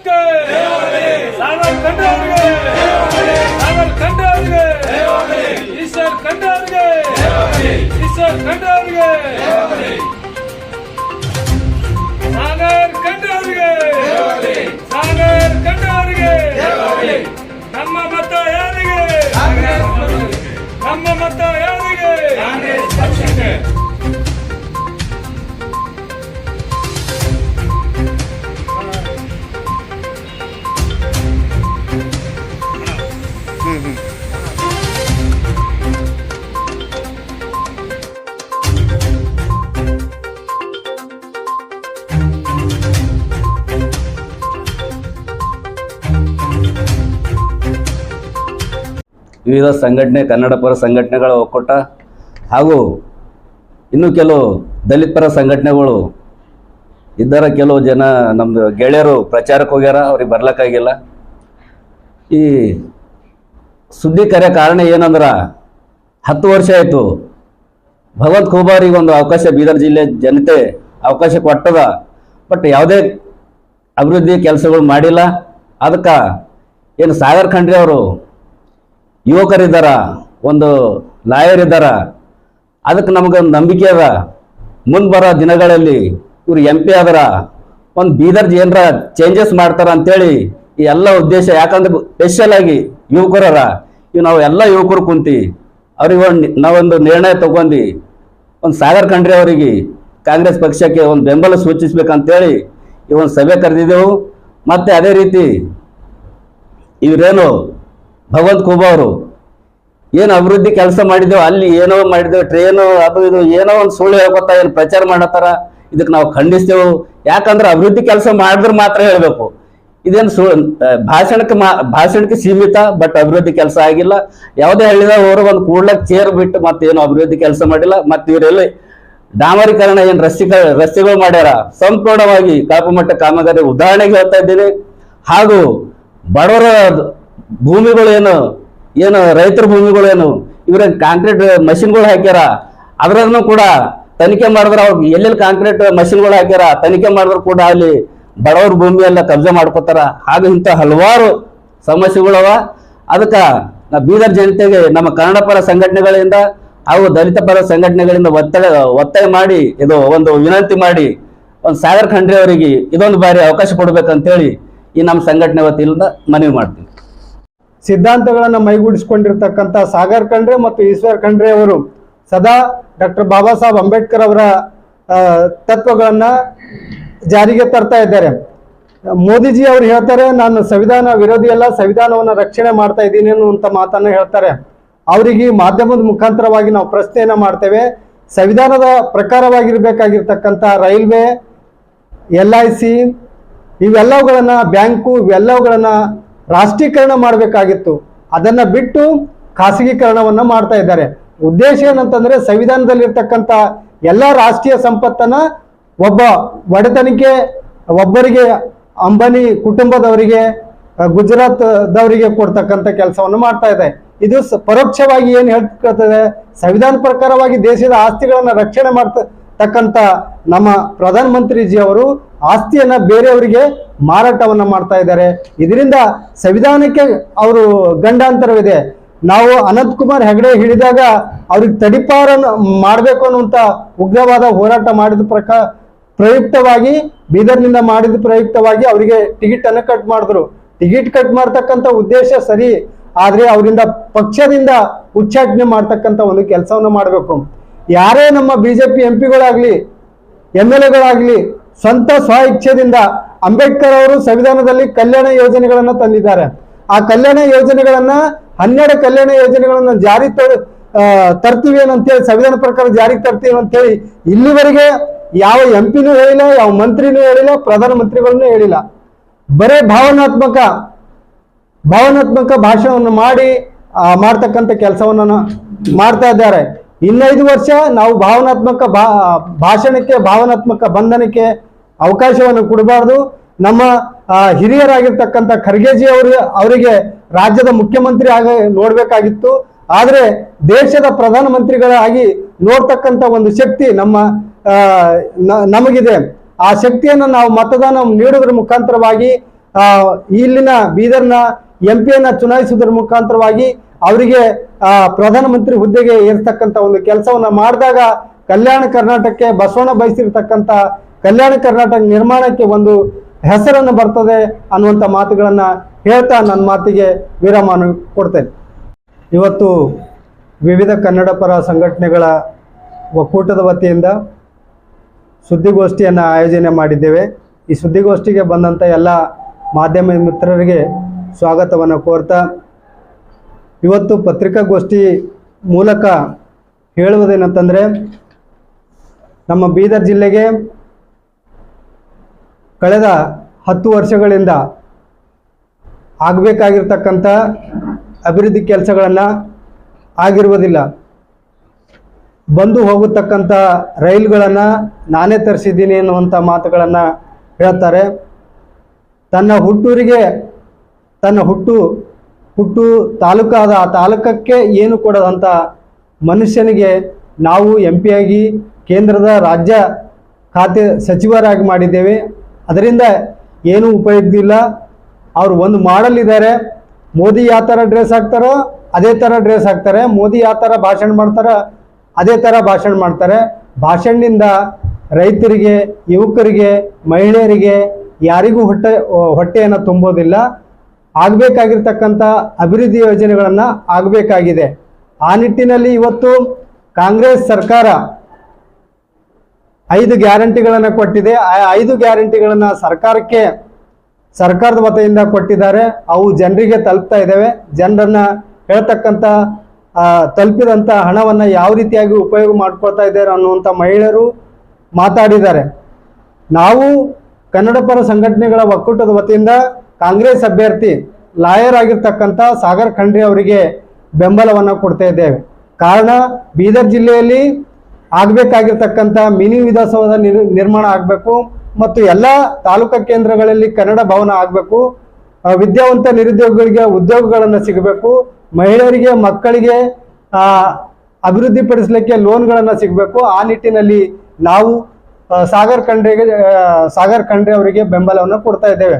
ಪಕ್ಷಕ್ಕೆ ಸಾಗರ್ ಖಂಡ್ರೆ ಅವರಿಗೆ, ಸಾಗರ್ ಖಂಡ್ರೆ ಅವರಿಗೆ, ಈಶ್ವರ್ ಖಂಡ್ರೆ ಅವರಿಗೆ, ಈಶ್ವರ್ ಖಂಡ್ರೆ ಅವರಿಗೆ, ಸಾಗರ್ ಖಂಡ್ರೆ ಅವರಿಗೆ, ಸಾಗರ್ ಖಂಡ್ರೆ ಅವರಿಗೆ. ನಮ್ಮ ಮತ ಯಾರಿಗೆ? ನಮ್ಮ ಮತ ಯಾರಿಗೆ? ಕಾಂಗ್ರೆಸ್ ಪಕ್ಷಕ್ಕೆ. ವಿವಿಧ ಸಂಘಟನೆ, ಕನ್ನಡ ಪರ ಸಂಘಟನೆಗಳ ಒಕ್ಕೂಟ ಹಾಗೂ ಇನ್ನೂ ಕೆಲವು ದಲಿತ ಪರ ಸಂಘಟನೆಗಳು ಇದ್ದರ. ಕೆಲವು ಜನ ನಮ್ಮದು ಗೆಳೆಯರು ಪ್ರಚಾರಕ್ಕೆ ಹೋಗ್ಯಾರ, ಅವ್ರಿಗೆ ಬರ್ಲಿಕ್ಕಾಗಿಲ್ಲ. ಈ ಸುದ್ದಿ ಕರೆ ಕಾರಣ ಏನಂದ್ರೆ 10 ವರ್ಷ ಆಯಿತು ಭಗವಂತ ಖೂಬಾರಿಗೆ ಒಂದು ಅವಕಾಶ ಬೀದರ್ ಜಿಲ್ಲೆ ಜನತೆ ಅವಕಾಶ ಕೊಟ್ಟದ. ಬಟ್ ಯಾವುದೇ ಅಭಿವೃದ್ಧಿ ಕೆಲಸಗಳು ಮಾಡಿಲ್ಲ. ಅದಕ್ಕೆ ಏನು ಸಾಗರ್ ಖಂಡ್ರೆ ಅವರು ಯುವಕರಿದ್ದಾರ, ಒಂದು ಲಾಯರ್ ಇದ್ದಾರ, ಅದಕ್ಕೆ ನಮಗೊಂದು ನಂಬಿಕೆ ಅದ. ಮುಂದೆ ಬರೋ ದಿನಗಳಲ್ಲಿ ಇವರು MP ಆದ್ರ ಒಂದು ಬೀದರ್ ಏನರ ಚೇಂಜಸ್ ಮಾಡ್ತಾರ ಅಂತೇಳಿ ಈ ಎಲ್ಲ ಉದ್ದೇಶ. ಯಾಕಂದ್ರೆ ಸ್ಪೆಷಲ್ ಆಗಿ ಯುವಕರರ ನಾವು ಎಲ್ಲ ಯುವಕರು ಕುಂತು ಅವ್ರಿಗೆ ನಾವೊಂದು ನಿರ್ಣಯ ತಗೊಂಡು ಒಂದು ಸಾಗರ್ ಖಂಡ್ರೆ ಅವರಿಗೆ ಕಾಂಗ್ರೆಸ್ ಪಕ್ಷಕ್ಕೆ ಒಂದು ಬೆಂಬಲ ಸೂಚಿಸ್ಬೇಕಂತೇಳಿ ಈ ಒಂದು ಸಭೆ ಕರೆದಿದ್ದೆವು. ಮತ್ತು ಅದೇ ರೀತಿ ಇವರೇನು ಭಗವಂತ ಖೂಬಾ ಅವರು ಏನು ಅಭಿವೃದ್ಧಿ ಕೆಲಸ ಮಾಡಿದೆವು, ಅಲ್ಲಿ ಏನೋ ಮಾಡಿದೆವು, ಟ್ರೇನು ಅದು ಇದು ಏನೋ ಒಂದು ಸುಳ್ಳು ಹೇಳ್ಕೊತಾ ಏನು ಪ್ರಚಾರ ಮಾಡತ್ತಾರ. ಇದಕ್ಕೆ ನಾವು ಖಂಡಿಸ್ತೇವೆ. ಯಾಕಂದ್ರೆ ಅಭಿವೃದ್ಧಿ ಕೆಲಸ ಮಾಡಿದ್ರೆ ಮಾತ್ರ ಹೇಳಬೇಕು. ಇದೇನು ಭಾಷಣಕ್ಕೆ ಸೀಮಿತ, ಬಟ್ ಅಭಿವೃದ್ಧಿ ಕೆಲಸ ಆಗಿಲ್ಲ. ಯಾವುದೇ ಹಳ್ಳಿದಾಗ ಅವರು ಒಂದು ಕೂಡ್ಲಕ್ಕೆ ಚೇರ್ ಬಿಟ್ಟು ಮತ್ತೇನು ಅಭಿವೃದ್ಧಿ ಕೆಲಸ ಮಾಡಿಲ್ಲ. ಮತ್ತು ಇವರೆಲ್ಲಿ ಡಾಮರೀಕರಣ ಏನು ರಸ್ತೆಗಳು ಮಾಡ್ಯಾರ, ಸಂಪೂರ್ಣವಾಗಿ ಕಾಪುಮಟ್ಟ ಕಾಮಗಾರಿ ಉದಾಹರಣೆಗೆ ಹೇಳ್ತಾ ಇದ್ದೀನಿ. ಹಾಗೂ ಬಡವರ ಭೂಮಿಗಳು ಏನು ರೈತರ ಭೂಮಿಗಳೇನು ಇವ್ರ ಕಾಂಕ್ರೀಟ್ ಮಷಿನ್ಗಳು ಹಾಕ್ಯಾರ, ಅದ್ರನ್ನು ಕೂಡ ತನಿಖೆ ಮಾಡಿದ್ರೆ ಅವ್ರಿಗೆ ಎಲ್ಲೆಲ್ಲಿ ಕಾಂಕ್ರೀಟ್ ಮಷಿನ್ಗಳು ಹಾಕ್ಯಾರ ತನಿಖೆ ಮಾಡಿದ್ರು ಕೂಡ ಅಲ್ಲಿ ಬಡವರ ಭೂಮಿ ಎಲ್ಲ ಕಬ್ಜಾ ಮಾಡ್ಕೋತಾರ. ಹಾಗೂ ಇಂಥ ಹಲವಾರು ಸಮಸ್ಯೆಗಳವ. ಅದಕ್ಕೆ ನಾ ಬೀದರ್ ಜನತೆಗೆ ನಮ್ಮ ಕನ್ನಡ ಪರ ಸಂಘಟನೆಗಳಿಂದ ಹಾಗೂ ದಲಿತ ಪರ ಸಂಘಟನೆಗಳಿಂದ ಒತ್ತಾಯ ಮಾಡಿ ಇದು ಒಂದು ವಿನಂತಿ ಮಾಡಿ ಒಂದು ಸಾಗರ್ ಖಂಡ್ರೆ ಅವರಿಗೆ ಇದೊಂದು ಬಾರಿ ಅವಕಾಶ ಕೊಡ್ಬೇಕಂತೇಳಿ ಈ ನಮ್ಮ ಸಂಘಟನೆ ವತಿಯಿಂದ ಮನವಿ ಮಾಡ್ತೀವಿ. ಸಿದ್ಧಾಂತಗಳನ್ನು ಮೈಗೂಡಿಸಿಕೊಂಡಿರ್ತಕ್ಕಂಥ ಸಾಗರ್ ಖಂಡ್ರೆ ಮತ್ತು ಈಶ್ವರ್ ಖಂಡ್ರೆ ಅವರು ಸದಾ ಡಾಕ್ಟರ್ ಬಾಬಾ ಸಾಹೇಬ್ ಅಂಬೇಡ್ಕರ್ ಅವರ ತತ್ವಗಳನ್ನು ಜಾರಿಗೆ ತರ್ತಾ ಇದ್ದಾರೆ. ಮೋದಿಜಿ ಅವರು ಹೇಳ್ತಾರೆ, ನಾನು ಸಂವಿಧಾನ ವಿರೋಧಿ ಅಲ್ಲ, ಸಂವಿಧಾನವನ್ನು ರಕ್ಷಣೆ ಮಾಡ್ತಾ ಇದ್ದೀನಿ ಅನ್ನುವಂಥ ಮಾತನ್ನು ಹೇಳ್ತಾರೆ. ಅವರಿಗೆ ಮಾಧ್ಯಮದ ಮುಖಾಂತರವಾಗಿ ನಾವು ಪ್ರಶ್ನೆಯನ್ನು ಮಾಡ್ತೇವೆ. ಸಂವಿಧಾನದ ಪ್ರಕಾರವಾಗಿರ್ಬೇಕಾಗಿರ್ತಕ್ಕಂಥ ರೈಲ್ವೆ, LIC ಇವೆಲ್ಲವುಗಳನ್ನು, ಬ್ಯಾಂಕು ಇವೆಲ್ಲವುಗಳನ್ನು ರಾಷ್ಟ್ರೀಕರಣ ಮಾಡಬೇಕಾಗಿತ್ತು. ಅದನ್ನು ಬಿಟ್ಟು ಖಾಸಗೀಕರಣವನ್ನು ಮಾಡ್ತಾ ಇದ್ದಾರೆ. ಉದ್ದೇಶ ಏನಂತಂದರೆ ಸಂವಿಧಾನದಲ್ಲಿರ್ತಕ್ಕಂಥ ಎಲ್ಲ ರಾಷ್ಟ್ರೀಯ ಸಂಪತ್ತನ್ನು ಒಬ್ಬ ಒಡೆತನಕ್ಕೆ ಒಬ್ಬರಿಗೆ, ಅಂಬಾನಿ ಕುಟುಂಬದವರಿಗೆ, ಗುಜರಾತ್ದವರಿಗೆ ಕೊಡ್ತಕ್ಕಂಥ ಕೆಲಸವನ್ನು ಮಾಡ್ತಾ ಇದೆ. ಇದು ಪರೋಕ್ಷವಾಗಿ ಏನು ಹೇಳ್ತದೆ, ಸಂವಿಧಾನ ಪ್ರಕಾರವಾಗಿ ದೇಶದ ಆಸ್ತಿಗಳನ್ನು ರಕ್ಷಣೆ ಮಾಡ್ತಕ್ಕಂಥ ನಮ್ಮ ಪ್ರಧಾನಮಂತ್ರಿಜಿ ಅವರು ಆಸ್ತಿಯನ್ನು ಬೇರೆಯವರಿಗೆ ಮಾರಾಟವನ್ನು ಮಾಡ್ತಾ ಇದ್ದಾರೆ. ಇದರಿಂದ ಸಂವಿಧಾನಕ್ಕೆ ಅವರು ಗಂಡಾಂತರವಿದೆ. ನಾವು ಅನಂತ್ ಕುಮಾರ್ ಹೆಗಡೆ ಹಿಡಿದಾಗ ಅವ್ರಿಗೆ ತಡಿಪಾರನ್ನು ಮಾಡಬೇಕು ಅನ್ನುವಂಥ ಉಗ್ರವಾದ ಹೋರಾಟ ಮಾಡಿದ ಪ್ರಯುಕ್ತವಾಗಿ ಬೀದರ್ನಿಂದ ಮಾಡಿದ ಪ್ರಯುಕ್ತವಾಗಿ ಅವರಿಗೆ ಟಿಕೆಟನ್ನು ಕಟ್ ಮಾಡಿದ್ರು. ಟಿಕೆಟ್ ಕಟ್ ಮಾಡ್ತಕ್ಕಂಥ ಉದ್ದೇಶ ಸರಿ, ಆದರೆ ಅವರಿಂದ ಪಕ್ಷದಿಂದ ಉಚ್ಚಾಟನೆ ಮಾಡ್ತಕ್ಕಂಥ ಒಂದು ಕೆಲಸವನ್ನು ಮಾಡಬೇಕು. ಯಾರೇ ನಮ್ಮ BJP MP-ಗಳಾಗಲಿ MLA-ಗಳಾಗಲಿ ಸ್ವಂತ ಸ್ವ ಇಚ್ಛೆದಿಂದ ಅಂಬೇಡ್ಕರ್ ಅವರು ಸಂವಿಧಾನದಲ್ಲಿ ಕಲ್ಯಾಣ ಯೋಜನೆಗಳನ್ನು ತಂದಿದ್ದಾರೆ. ಆ ಕಲ್ಯಾಣ ಯೋಜನೆಗಳನ್ನು 12 ಕಲ್ಯಾಣ ಯೋಜನೆಗಳನ್ನು ಜಾರಿ ತರ್ತೀವಿ ಅಂತೇಳಿ, ಸಂವಿಧಾನ ಪ್ರಕಾರ ಜಾರಿಗೆ ತರ್ತೀವಿ ಅಂತೇಳಿ ಇಲ್ಲಿವರೆಗೆ ಯಾವ MP-ನೂ ಹೇಳಿಲ್ಲ, ಯಾವ ಮಂತ್ರಿನೂ ಹೇಳಿಲ್ಲ, ಪ್ರಧಾನಮಂತ್ರಿಗಳನ್ನೂ ಹೇಳಿಲ್ಲ. ಬರೇ ಭಾವನಾತ್ಮಕ ಭಾಷಣವನ್ನು ಮಾಡ್ತಕ್ಕಂಥ ಕೆಲಸವನ್ನು ಮಾಡ್ತಾ ಇದ್ದಾರೆ. ಇನ್ನು 5 ವರ್ಷ ನಾವು ಭಾವನಾತ್ಮಕ ಭಾಷಣಕ್ಕೆ, ಭಾವನಾತ್ಮಕ ಬಂಧನಕ್ಕೆ ಅವಕಾಶವನ್ನು ಕೊಡಬಾರ್ದು. ನಮ್ಮ ಹಿರಿಯರಾಗಿರ್ತಕ್ಕಂಥ ಖರ್ಗೆಜಿ ಅವರಿಗೆ ರಾಜ್ಯದ ಮುಖ್ಯಮಂತ್ರಿ ನೋಡಬೇಕಾಗಿತ್ತು. ಆದರೆ ದೇಶದ ಪ್ರಧಾನಮಂತ್ರಿಗಳಾಗಿ ನೋಡ್ತಕ್ಕಂಥ ಒಂದು ಶಕ್ತಿ ನಮಗಿದೆ. ಆ ಶಕ್ತಿಯನ್ನು ನಾವು ಮತದಾನ ನೀಡುವುದರ ಮುಖಾಂತರವಾಗಿ ಇಲ್ಲಿನ ಬೀದರ್ನ MP ಯನ್ನ ಚುನಾಯಿಸುವುದರ ಮುಖಾಂತರವಾಗಿ ಅವರಿಗೆ ಪ್ರಧಾನಮಂತ್ರಿ ಹುದ್ದೆಗೆ ಏರ್ತಕ್ಕಂಥ ಒಂದು ಕೆಲಸವನ್ನ ಮಾಡಿದಾಗ ಕಲ್ಯಾಣ ಕರ್ನಾಟಕಕ್ಕೆ ಬಸವಣ್ಣ ಬಯಸಿರ್ತಕ್ಕಂಥ ಕಲ್ಯಾಣ ಕರ್ನಾಟಕ ನಿರ್ಮಾಣಕ್ಕೆ ಒಂದು ಹೆಸರನ್ನು ಬರ್ತದೆ ಅನ್ನುವಂಥ ಮಾತುಗಳನ್ನ ಹೇಳ್ತಾ ನನ್ನ ಮಾತಿಗೆ ವಿರಾಮ ಕೊಡ್ತೇನೆ. ಇವತ್ತು ವಿವಿಧ ಕನ್ನಡ ಪರ ಸಂಘಟನೆಗಳ ಒಕ್ಕೂಟದ ವತಿಯಿಂದ ಸುದ್ದಿಗೋಷ್ಠಿಯನ್ನು ಆಯೋಜನೆ ಮಾಡಿದ್ದೇವೆ. ಈ ಸುದ್ದಿಗೋಷ್ಠಿಗೆ ಬಂದಂಥ ಎಲ್ಲ ಮಾಧ್ಯಮ ಮಿತ್ರರಿಗೆ ಸ್ವಾಗತವನ್ನು ಕೋರ್ತಾ ಇವತ್ತು ಪತ್ರಿಕಾಗೋಷ್ಠಿ ಮೂಲಕ ಹೇಳುವುದೇನಂತಂದರೆ, ನಮ್ಮ ಬೀದರ್ ಜಿಲ್ಲೆಗೆ ಕಳೆದ 10 ವರ್ಷಗಳಿಂದ ಆಗಬೇಕಾಗಿರ್ತಕ್ಕಂಥ ಅಭಿವೃದ್ಧಿ ಕೆಲಸಗಳನ್ನು ಆಗಿರುವುದಿಲ್ಲ. ಬಂದು ಹೋಗತಕ್ಕಂಥ ರೈಲುಗಳನ್ನು ನಾನೇ ತರಿಸಿದ್ದೀನಿ ಅನ್ನುವಂಥ ಮಾತುಗಳನ್ನು ಹೇಳ್ತಾರೆ. ತನ್ನ ಹುಟ್ಟೂರಿಗೆ ತನ್ನ ಹುಟ್ಟು ತಾಲೂಕಾದ ಆ ತಾಲೂಕಕ್ಕೆ ಏನು ಕೊಡದಂಥ ಮನುಷ್ಯನಿಗೆ ನಾವು MP ಆಗಿ ಕೇಂದ್ರದ ರಾಜ್ಯ ಖಾತೆ ಸಚಿವರಾಗಿ ಮಾಡಿದ್ದೇವೆ. ಅದರಿಂದ ಏನೂ ಉಪಯುಕ್ತ ಇಲ್ಲ. ಅವರು ಒಂದು ಮಾಡಲ್ ಇದ್ದಾರೆ. ಮೋದಿ ಯಾವ ಥರ ಡ್ರೆಸ್ ಹಾಕ್ತಾರೋ ಅದೇ ಥರ ಡ್ರೆಸ್ ಹಾಕ್ತಾರೆ. ಮೋದಿ ಯಾವ ಥರ ಭಾಷಣ ಮಾಡ್ತಾರೋ ಅದೇ ಥರ ಭಾಷಣ ಮಾಡ್ತಾರೆ. ಭಾಷಣದಿಂದ ರೈತರಿಗೆ, ಯುವಕರಿಗೆ, ಮಹಿಳೆಯರಿಗೆ ಯಾರಿಗೂ ಹೊಟ್ಟೆಯನ್ನು ತುಂಬೋದಿಲ್ಲ. ಆಗಬೇಕಾಗಿರ್ತಕ್ಕಂಥ ಅಭಿವೃದ್ಧಿ ಯೋಜನೆಗಳನ್ನು ಆಗಬೇಕಾಗಿದೆ. ಆ ನಿಟ್ಟಿನಲ್ಲಿ ಇವತ್ತು ಕಾಂಗ್ರೆಸ್ ಸರ್ಕಾರ 5 ಗ್ಯಾರಂಟಿಗಳನ್ನು ಕೊಟ್ಟಿದೆ. ಆ 5 ಗ್ಯಾರಂಟಿಗಳನ್ನು ಸರ್ಕಾರದ ವತಿಯಿಂದ ಕೊಟ್ಟಿದ್ದಾರೆ. ಅವು ಜನರಿಗೆ ತಲುಪ್ತಾ ಇದ್ದಾವೆ. ಜನರನ್ನ ಹೇಳ್ತಕ್ಕಂಥ ತಲುಪಿದಂಥ ಹಣವನ್ನು ಯಾವ ರೀತಿಯಾಗಿ ಉಪಯೋಗ ಮಾಡ್ಕೊಳ್ತಾ ಇದ್ದಾರೆ ಅನ್ನುವಂಥ ಮಹಿಳೆಯರು ಮಾತಾಡಿದ್ದಾರೆ. ನಾವು ಕನ್ನಡ ಪರ ಸಂಘಟನೆಗಳ ಒಕ್ಕೂಟದ ವತಿಯಿಂದ ಕಾಂಗ್ರೆಸ್ ಅಭ್ಯರ್ಥಿ ಲಾಯರ್ ಆಗಿರ್ತಕ್ಕಂಥ ಸಾಗರ್ ಖಂಡ್ರೆ ಅವರಿಗೆ ಬೆಂಬಲವನ್ನು ಕೊಡ್ತಾ ಇದ್ದೇವೆ. ಕಾರಣ, ಬೀದರ್ ಜಿಲ್ಲೆಯಲ್ಲಿ ಆಗಬೇಕಾಗಿರ್ತಕ್ಕಂಥ ಮಿನಿ ವಿಧಾನಸೌಧ ನಿರ್ಮಾಣ ಆಗಬೇಕು ಮತ್ತು ಎಲ್ಲ ತಾಲೂಕಾ ಕೇಂದ್ರಗಳಲ್ಲಿ ಕನ್ನಡ ಭವನ ಆಗಬೇಕು. ವಿದ್ಯಾವಂತ ನಿರುದ್ಯೋಗಿಗಳಿಗೆ ಉದ್ಯೋಗಗಳನ್ನು ಸಿಗಬೇಕು. ಮಹಿಳೆಯರಿಗೆ, ಮಕ್ಕಳಿಗೆ ಅಭಿವೃದ್ಧಿಪಡಿಸಲಿಕ್ಕೆ ಲೋನ್ಗಳನ್ನು ಸಿಗಬೇಕು. ಆ ನಿಟ್ಟಿನಲ್ಲಿ ನಾವು ಸಾಗರ್ ಖಂಡ್ರೆ ಅವರಿಗೆ ಬೆಂಬಲವನ್ನು ಕೊಡ್ತಾ ಇದ್ದೇವೆ.